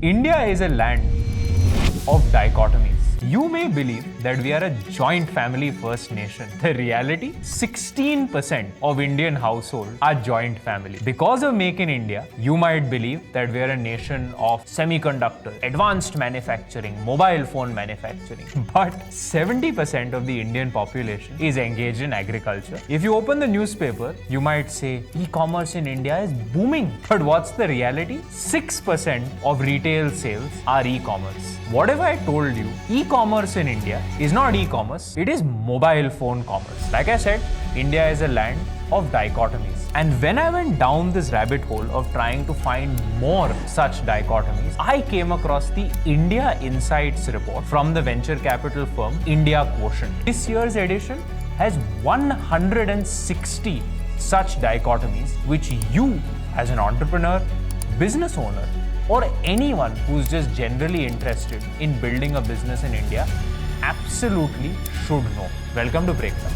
India is a land of dichotomies. You may believe that we are a joint family first nation. The reality, 16% of Indian households are joint family. Because of Make in India, you might believe that we are a nation of semiconductor, advanced manufacturing, mobile phone manufacturing. But 70% of the Indian population is engaged in agriculture. If you open the newspaper, you might say e-commerce in India is booming. But what's the reality? 6% of retail sales are e-commerce. Whatever I told you, e-commerce in India is not e-commerce, it is mobile phone commerce. Like I said, India is a land of dichotomies. And when I went down this rabbit hole of trying to find more such dichotomies, I came across the India Insights report from the venture capital firm India Quotient. This year's edition has 160 such dichotomies which you as an entrepreneur, business owner, or anyone who's just generally interested in building a business in India absolutely should know. Welcome to Breakdown.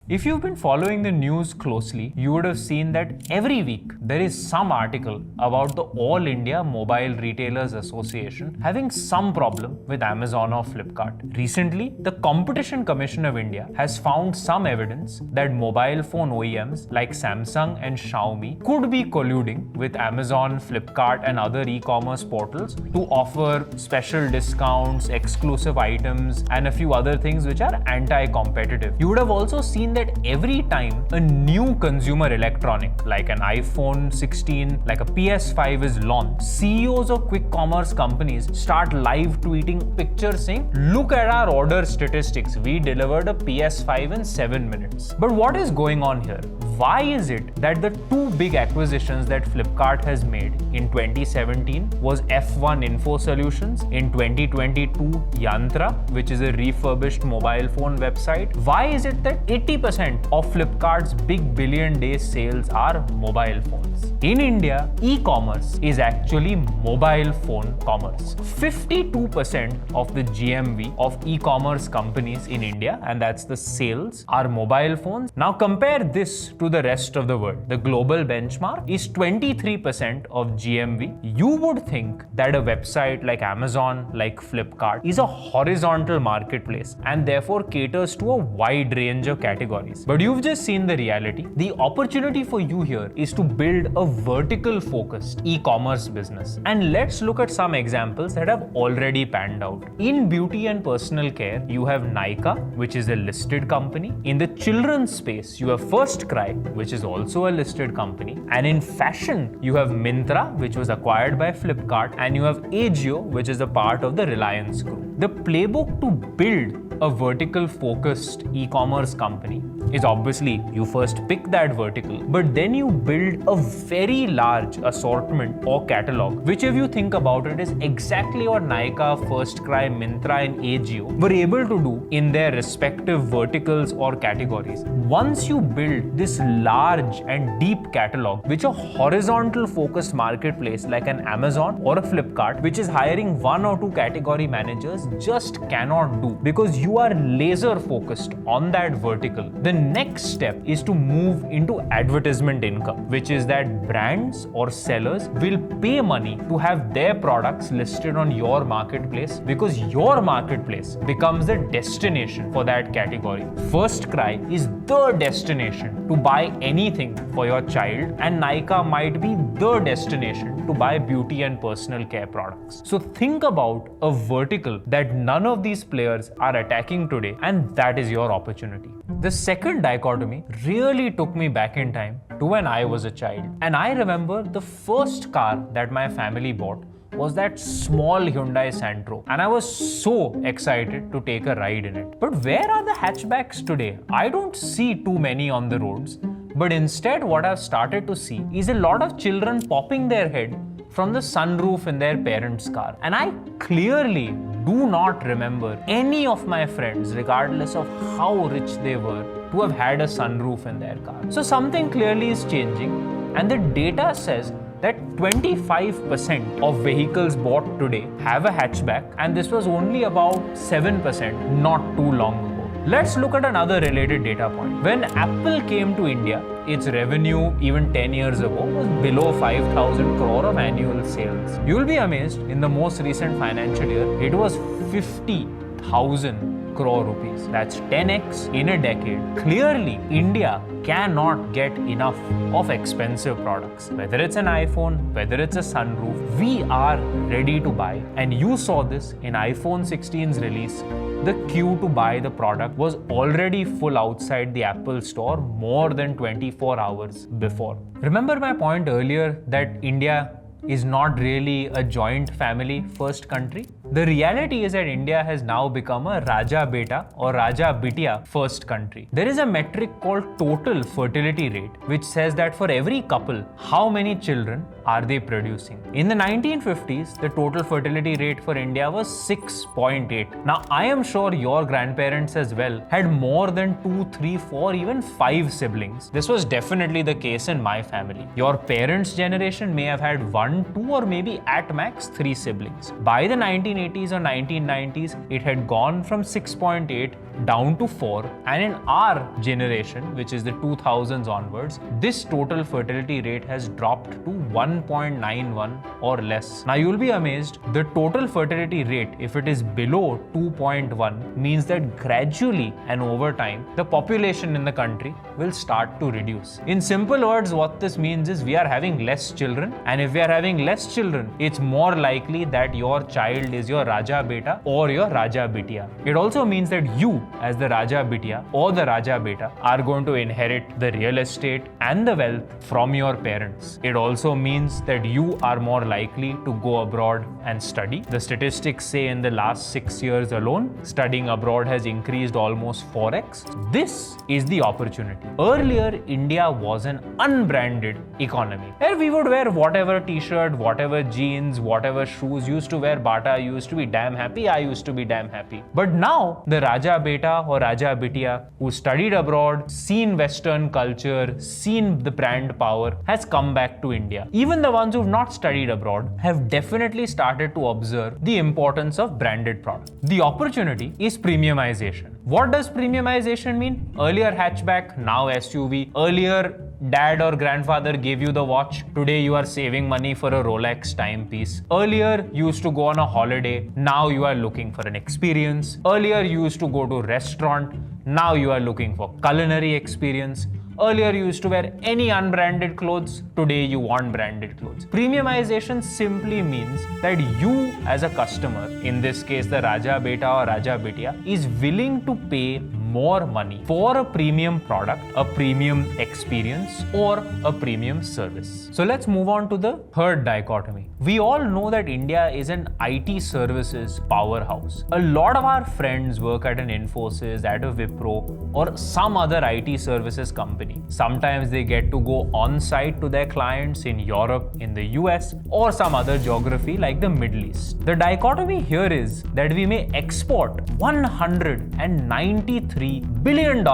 If you've been following the news closely, you would have seen that every week there is some article about the All India Mobile Retailers Association having some problem with Amazon or Flipkart. Recently, the Competition Commission of India has found some evidence that mobile phone OEMs like Samsung and Xiaomi could be colluding with Amazon, Flipkart and other e-commerce portals to offer special discounts, exclusive items and a few other things which are anti-competitive. You would have also seen that every time a new consumer electronic like an iPhone 16, like a PS5 is launched, CEOs of quick commerce companies start live tweeting pictures saying, look at our order statistics, we delivered a PS5 in 7 minutes. But what is going on here? Why is it that the two big acquisitions that Flipkart has made in 2017 was F1 Info Solutions, in 2022 Yantra, which is a refurbished mobile phone website? Why is it that 80% of Flipkart's big billion day sales are mobile phones? In India, e-commerce is actually mobile phone commerce. 52% of the GMV of e-commerce companies in India, and that's the sales, are mobile phones. Now compare this to the rest of the world. The global benchmark is 23% of GMV. You would think that a website like Amazon, like Flipkart, is a horizontal marketplace and therefore caters to a wide range of categories. But you've just seen the reality. The opportunity for you here is to build a vertical focused e-commerce business. And let's look at some examples that have already panned out. In beauty and personal care, you have Nykaa, which is a listed company. In the children's space, you have First Cry, which is also a listed company. And in fashion, you have Myntra, which was acquired by Flipkart, and you have Ajio, which is a part of the Reliance Group. The playbook to build a vertical focused e-commerce company is obviously you first pick that vertical, but then you build a very large assortment or catalog, which if you think about it is exactly what Nykaa, First Cry, Myntra and Ajio were able to do in their respective verticals or categories. Once you build this large and deep catalog, which a horizontal focused marketplace like an Amazon or a Flipkart, which is hiring one or two category managers, just cannot do, because you are laser focused on that vertical. The next step is to move into advertisement income, which is that brands or sellers will pay money to have their products listed on your marketplace, because your marketplace becomes the destination for that category. First Cry is the destination to buy anything for your child, and Nykaa might be the destination to buy beauty and personal care products. So think about a vertical that none of these players are attacking today, and that is your opportunity. The second dichotomy really took me back in time to when I was a child. And I remember the first car that my family bought was that small Hyundai Santro, and I was so excited to take a ride in it. But where are the hatchbacks today? I don't see too many on the roads, but instead what I've started to see is a lot of children popping their head from the sunroof in their parents' car. And I clearly do not remember any of my friends, regardless of how rich they were, to have had a sunroof in their car. So something clearly is changing, and the data says that 25% of vehicles bought today have a hatchback, and this was only about 7% not too long ago. Let's look at another related data point. When Apple came to India, its revenue even 10 years ago was below 5,000 crore of annual sales. You'll be amazed, in the most recent financial year, it was 50,000 crore rupees. That's 10x in a decade. Clearly, India cannot get enough of expensive products. Whether it's an iPhone, whether it's a sunroof, we are ready to buy. And you saw this in iPhone 16's release. The queue to buy the product was already full outside the Apple store more than 24 hours before. Remember my point earlier that India is not really a joint family first country? The reality is that India has now become a Raja Beta or Raja Bitiya first country. There is a metric called total fertility rate, which says that for every couple, how many children are they producing? In the 1950s, the total fertility rate for India was 6.8. Now, I am sure your grandparents as well had more than 2, 3, 4, even 5 siblings. This was definitely the case in my family. Your parents' generation may have had 1, 2, or maybe at max 3 siblings. By the 1980s or 1990s, it had gone from 6.8 down to 4, and in our generation, which is the 2000s onwards, this total fertility rate has dropped to 1.91 or less. Now you'll be amazed, the total fertility rate, if it is below 2.1, means that gradually and over time, the population in the country will start to reduce. In simple words, what this means is we are having less children, and if we are having less children, it's more likely that your child is your Raja Beta or your Raja Bitiya. It also means that you, as the Raja Bitiya or the Raja Beta, are going to inherit the real estate and the wealth from your parents. It also means that you are more likely to go abroad and study. The statistics say in the last 6 years alone, studying abroad has increased almost 4x. This is the opportunity. Earlier, India was an unbranded economy, where we would wear whatever t-shirt, whatever jeans, whatever shoes. Used to wear Bata, used to be damn happy, I used to be damn happy. But now, the Raja Beta or Raja Bitiya who studied abroad, seen Western culture, seen the brand power, has come back to India. Even the ones who've not studied abroad have definitely started to observe the importance of branded products. The opportunity is premiumization. What does premiumization mean? Earlier hatchback, now SUV. Earlier dad or grandfather gave you the watch. Today you are saving money for a Rolex timepiece. Earlier you used to go on a holiday. Now you are looking for an experience. Earlier you used to go to a restaurant. Now you are looking for culinary experience. Earlier you used to wear any unbranded clothes. Today you want branded clothes. Premiumization simply means that you as a customer, in this case the Raja Beta or Raja Bitiya, is willing to pay more money for a premium product, a premium experience, or a premium service. So let's move on to the third dichotomy. We all know that India is an IT services powerhouse. A lot of our friends work at an Infosys, at a Wipro, or some other IT services company. Sometimes they get to go on site to their clients in Europe, in the US, or some other geography like the Middle East. The dichotomy here is that we may export $193 billion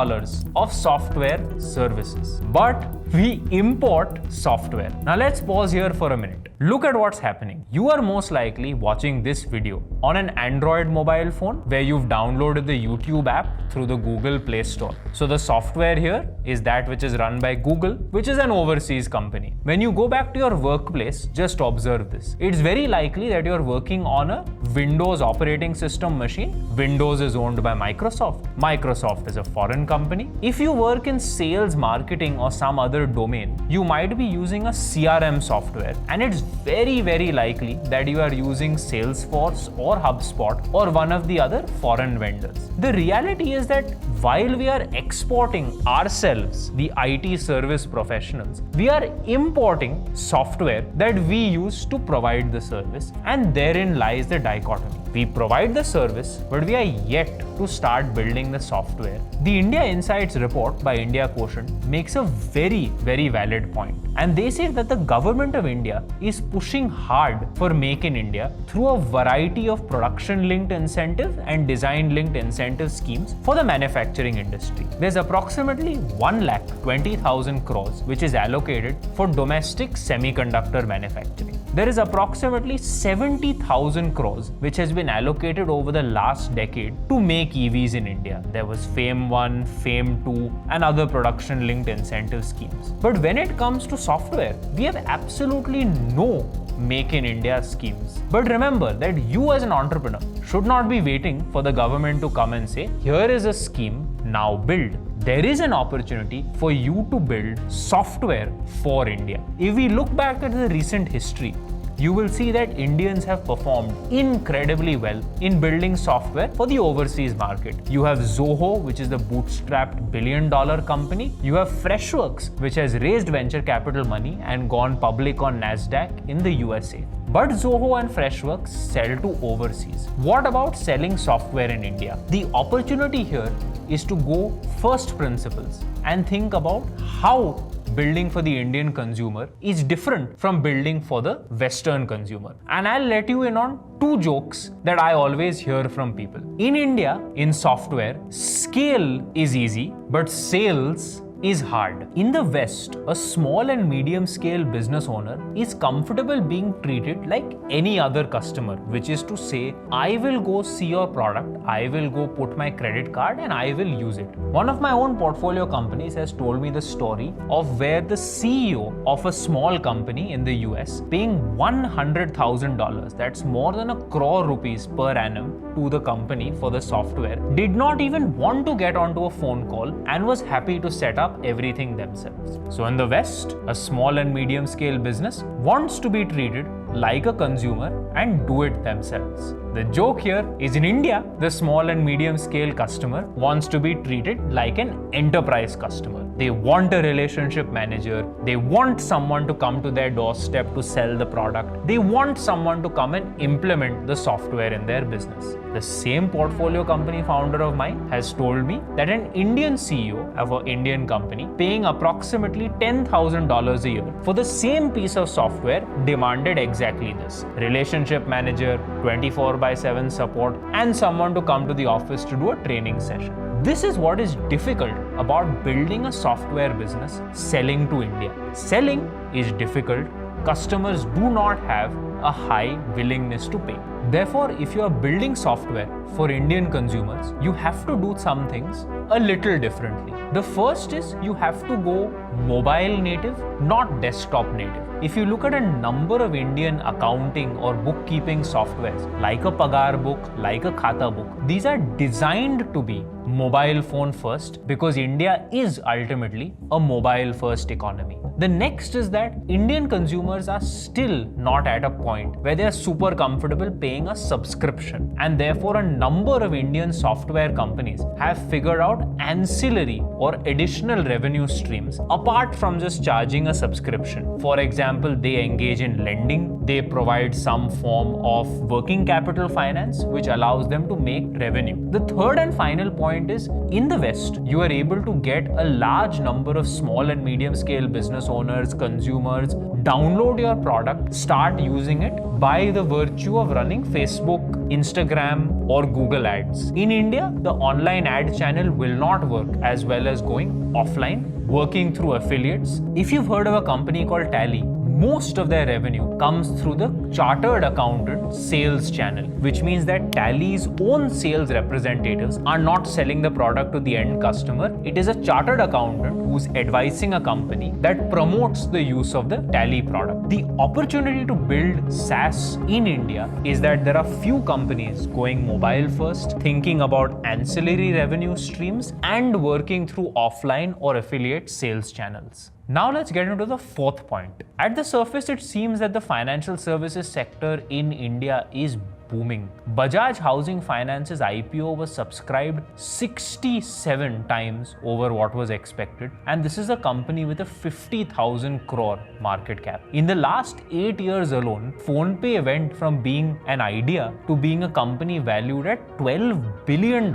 of software services, but we import software. Now let's pause here for a minute. Look at what's happening. You are most likely watching this video on an Android mobile phone where you've downloaded the YouTube app through the Google Play Store. So the software here is that which is run by Google, which is an overseas company. When you go back to your workplace, just observe this. It's very likely that you're working on a Windows operating system machine. Windows is owned by Microsoft. Microsoft is a foreign company. If you work in sales, marketing, or some other domain, you might be using a CRM software, and it's very likely that you are using Salesforce or HubSpot or one of the other foreign vendors. The reality is that while we are exporting ourselves, the IT service professionals, we are importing software that we use to provide the service, and therein lies the dichotomy. We provide the service, but we are yet to start building the software. The India Insights report by India Quotient makes a very valid point. And they say that the government of India is pushing hard for Make in India through a variety of production-linked incentive and design-linked incentive schemes for the manufacturing industry. There's approximately 1,20,000 crores which is allocated for domestic semiconductor manufacturing. there is approximately 70,000 crores which has been allocated over the last decade to make EVs in India. There was FAME 1, FAME 2 and other production linked incentive schemes. But when it comes to software, we have absolutely no Make in India schemes. But remember that you as an entrepreneur should not be waiting for the government to come and say, here is a scheme, now build. There is an opportunity for you to build software for India. If we look back at the recent history, you will see that Indians have performed incredibly well in building software for the overseas market. You have Zoho, which is the bootstrapped billion-dollar company. You have Freshworks, which has raised venture capital money and gone public on Nasdaq in the USA. But Zoho and Freshworks sell to overseas. What about selling software in India? The opportunity here is to go first principles and think about how building for the Indian consumer is different from building for the Western consumer. And I'll let you in on two jokes that I always hear from people. In India, in software, scale is easy, but sales is hard. In the West, a small and medium scale business owner is comfortable being treated like any other customer, which is to say, I will go see your product, I will go put my credit card and I will use it. One of my own portfolio companies has told me the story of where the CEO of a small company in the US paying $100,000, that's more than 1 crore rupees per annum to the company for the software, did not even want to get onto a phone call and was happy to set up everything themselves. So in the West, a small and medium scale business wants to be treated like a consumer and do it themselves. The joke here is in India, the small and medium scale customer wants to be treated like an enterprise customer. They want a relationship manager. They want someone to come to their doorstep to sell the product. They want someone to come and implement the software in their business. The same portfolio company founder of mine has told me that an Indian CEO of an Indian company paying approximately $10,000 a year for the same piece of software demanded exactly this: relationship manager, 24/7 support, and someone to come to the office to do a training session. This is what is difficult about building a software business selling to India. Selling is difficult. Customers do not have a high willingness to pay. Therefore, if you are building software for Indian consumers, you have to do some things a little differently. The first is you have to go mobile native, not desktop native. If you look at a number of Indian accounting or bookkeeping softwares, like a Pagar book, like a Khata book, these are designed to be mobile phone first because India is ultimately a mobile first economy. The next is that Indian consumers are still not at a point where they are super comfortable paying a subscription, and therefore a number of Indian software companies have figured out ancillary or additional revenue streams apart from just charging a subscription. For example, they engage in lending, they provide some form of working capital finance which allows them to make revenue. The third and final point is, in the West, you are able to get a large number of small and medium scale business owners, consumers, download your product, start using it by the virtue of running Facebook, Instagram, or Google ads. In India, the online ad channel will not work as well as going offline, working through affiliates. If you've heard of a company called Tally, most of their revenue comes through the chartered accountant sales channel, which means that Tally's own sales representatives are not selling the product to the end customer. It is a chartered accountant who's advising a company that promotes the use of the Tally product. The opportunity to build SaaS in India is that there are few companies going mobile first, thinking about ancillary revenue streams, and working through offline or affiliate sales channels. Now let's get into the fourth point. At the surface, it seems that the financial services sector in India is booming. Bajaj Housing Finance's IPO was subscribed 67 times over what was expected, and this is a company with a 50,000 crore market cap. In the last 8 years alone, PhonePe went from being an idea to being a company valued at $12 billion,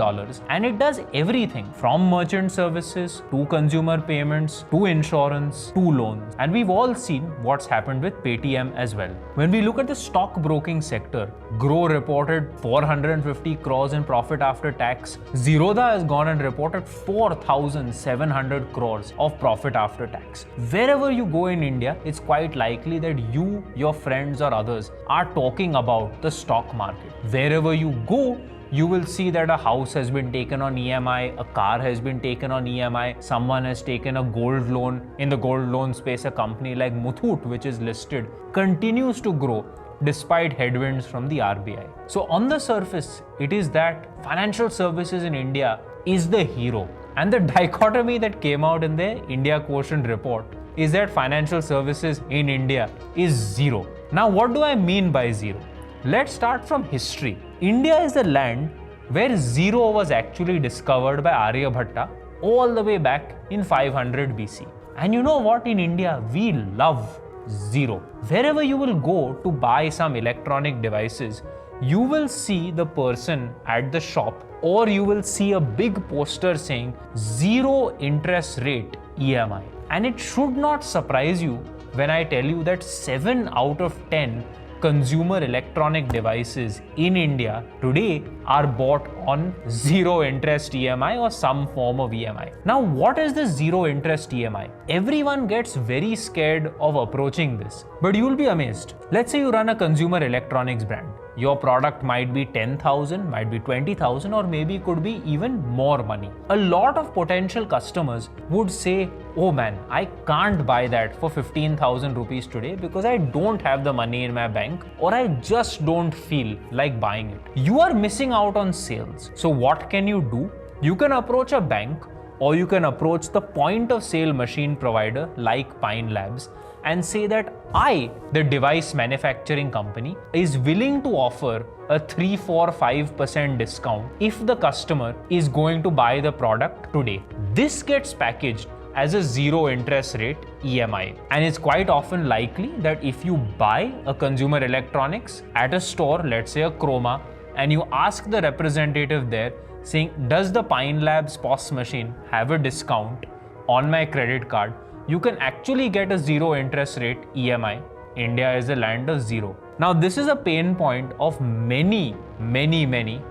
and it does everything from merchant services to consumer payments to insurance to loans. And we've all seen what's happened with Paytm as well. When we look at the stock broking sector, grow reported 450 crores in profit after tax. Zerodha has gone and reported 4,700 crores of profit after tax. Wherever you go in India, it's quite likely that you, your friends or others are talking about the stock market. Wherever you go, you will see that a house has been taken on EMI, a car has been taken on EMI, someone has taken a gold loan. In the gold loan space, a company like Muthoot, which is listed, continues to grow despite headwinds from the RBI. So on the surface, it is that financial services in India is the hero. And the dichotomy that came out in the India Quotient report is that financial services in India is zero. Now, what do I mean by zero? Let's start from history. India is a land where zero was actually discovered by Aryabhatta all the way back in 500 BC. And you know what? In India, we love zero. Wherever you will go to buy some electronic devices, you will see the person at the shop, or you will see a big poster saying zero interest rate EMI. And it should not surprise you when I tell you that 7 out of 10 consumer electronic devices in India today are bought on zero interest EMI or some form of EMI. Now, what is the zero interest EMI? Everyone gets very scared of approaching this, but you will be amazed. Let's say you run a consumer electronics brand. Your product might be 10,000, might be 20,000, or maybe could be even more money. A lot of potential customers would say, oh man, I can't buy that for 15,000 rupees today because I don't have the money in my bank, or I just don't feel like buying it. You are missing out on sales. So what can you do? You can approach a bank, or you can approach the point of sale machine provider like Pine Labs and say that I, the device manufacturing company, is willing to offer a 3, 4, 5% discount if the customer is going to buy the product today. This gets packaged as a zero interest rate EMI. And it's quite often likely that if you buy a consumer electronics at a store, let's say a Chroma, and you ask the representative there saying, does the Pine Labs POS machine have a discount on my credit card? You can actually get a zero interest rate EMI. India is a land of zero. Now, this is a pain point of many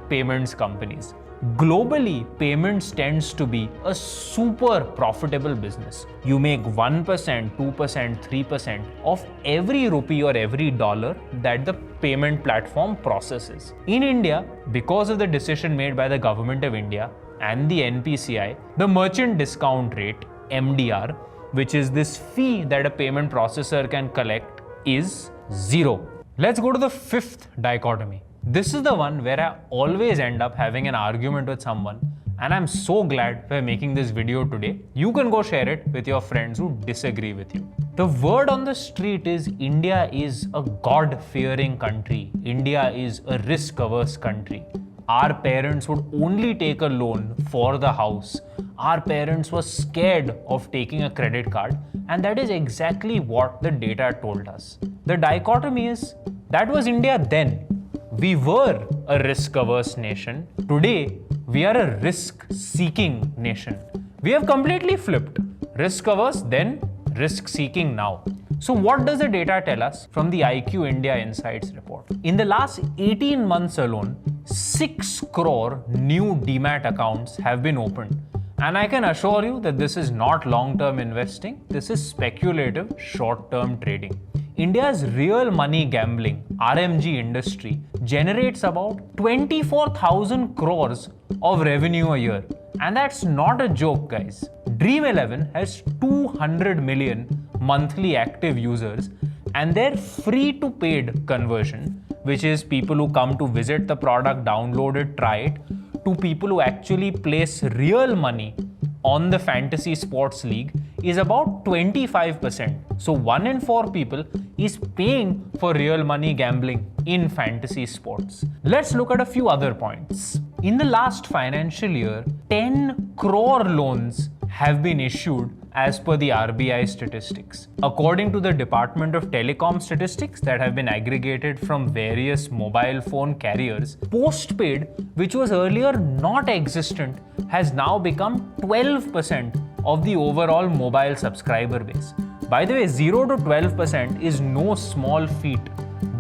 payments companies. Globally, payments tends to be a super profitable business. You make 1%, 2%, 3% of every rupee or every dollar that the payment platform processes. In India, because of the decision made by the government of India and the NPCI, the merchant discount rate, MDR, which is this fee that a payment processor can collect, is zero. Let's go to the fifth dichotomy. This is the one where I always end up having an argument with someone, and I'm so glad we're making this video today. You can go share it with your friends who disagree with you. The word on the street is India is a God-fearing country. India is a risk-averse country. Our parents would only take a loan for the house. Our parents were scared of taking a credit card, and that is exactly what the data told us. The dichotomy is, that was India then. We were a risk-averse nation. Today, we are a risk-seeking nation. We have completely flipped. Risk-averse then, risk-seeking now. So what does the data tell us from the IQ India Insights report? In the last 18 months alone, 6 crore new Demat accounts have been opened. And I can assure you that this is not long-term investing. This is speculative, short-term trading. India's real money gambling, RMG industry, generates about 24,000 crores of revenue a year. And that's not a joke, guys. Dream11 has 200 million monthly active users, and their free to paid conversion, which is people who come to visit the product, download it, try it, to people who actually place real money on the fantasy sports league, is about 25%. So 1 in 4 people is paying for real money gambling in fantasy sports. Let's look at a few other points. In the last financial year, 10 crore loans have been issued as per the RBI statistics. According to the Department of Telecom statistics that have been aggregated from various mobile phone carriers, postpaid, which was earlier not existent, has now become 12% of the overall mobile subscriber base. By the way, 0 to 12% is no small feat.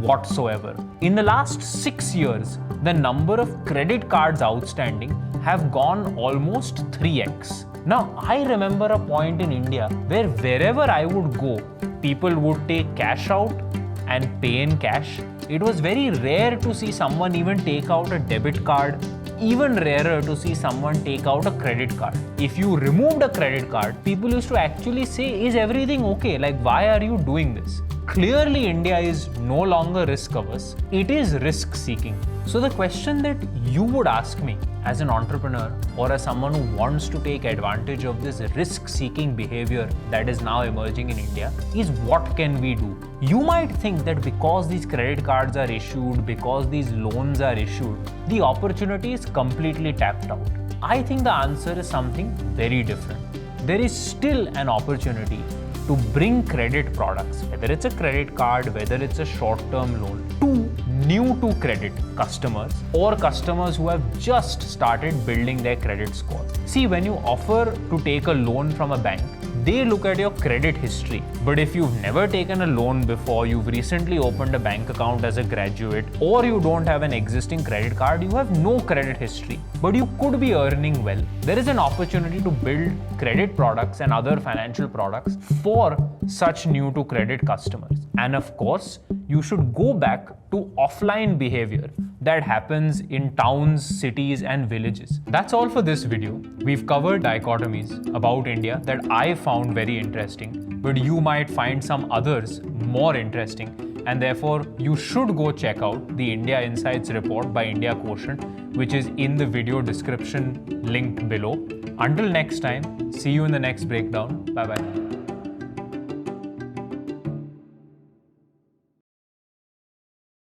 whatsoever. In the last 6 years, the number of credit cards outstanding have gone almost 3x. Now, I remember a point in India where wherever I would go, people would take cash out and pay in cash. It was very rare to see someone even take out a debit card, even rarer to see someone take out a credit card. If you removed a credit card, people used to actually say, is everything okay? Like, why are you doing this? Clearly, India is no longer risk averse, it is risk seeking. So the question that you would ask me as an entrepreneur or as someone who wants to take advantage of this risk seeking behavior that is now emerging in India is, what can we do? You might think that because these credit cards are issued, because these loans are issued, the opportunity is completely tapped out. I think the answer is something very different. There is still an opportunity to bring credit products, whether it's a credit card, whether it's a short-term loan, to new to credit customers or customers who have just started building their credit score. See, when you offer to take a loan from a bank, they look at your credit history. But if you've never taken a loan before, you've recently opened a bank account as a graduate, or you don't have an existing credit card, you have no credit history, but you could be earning well, there is an opportunity to build credit products and other financial products for such new to credit customers. And of course, you should go back to offline behavior that happens in towns, cities, and villages. That's all for this video. We've covered dichotomies about India that I found very interesting, but you might find some others more interesting, and therefore you should go check out the India Insights report by India Quotient, which is in the video description linked below. Until next time, see you in the next breakdown. Bye bye.